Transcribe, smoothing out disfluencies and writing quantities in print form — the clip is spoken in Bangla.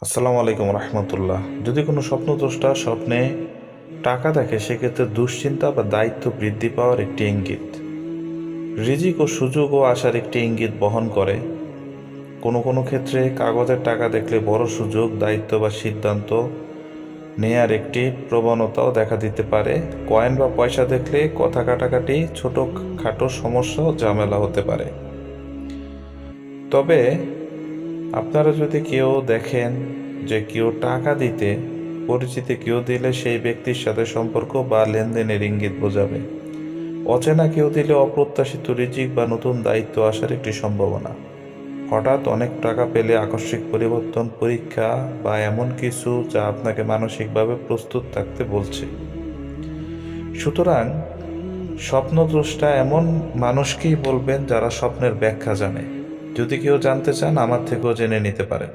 আসসালামু আলাইকুম রহমতুল্লাহ। যদি কোনো স্বপ্নদ্রষ্টা স্বপ্নে টাকা দেখে, সেক্ষেত্রে দুশ্চিন্তা বা দায়িত্ব বৃদ্ধি পাওয়ার একটি ইঙ্গিত। রিজিক ও সুযোগ ও আসার একটি ইঙ্গিত বহন করে। কোনো কোনো ক্ষেত্রে কাগজের টাকা দেখলে বড় সুযোগ, দায়িত্ব বা সিদ্ধান্ত নেয়ার একটি প্রবণতাও দেখা দিতে পারে। কয়েন বা পয়সা দেখলে কথা কাটাকাটি, ছোটোখাটো সমস্যা ও ঝামেলা হতে পারে। তবে আপনারা যদি কেউ দেখেন যে কেউ টাকা দিতে, পরিচিতি কেউ দিলে সেই ব্যক্তির সাথে সম্পর্ক বা লেনদেনের ইঙ্গিত বোঝাবে। অচেনা কেউ দিলে অপ্রত্যাশিত রিজিক বা নতুন দায়িত্ব আসার একটি সম্ভাবনা। হঠাৎ অনেক টাকা পেলে আকস্মিক পরিবর্তন, পরীক্ষা বা এমন কিছু যা আপনাকে মানসিকভাবে প্রস্তুত থাকতে বলছে। সুতরাং স্বপ্নদ্রষ্টা এমন মানুষকেই বলবেন যারা স্বপ্নের ব্যাখ্যা জানে। যদি কেউ জানতে চান, আমার থেকেও জেনে নিতে পারেন।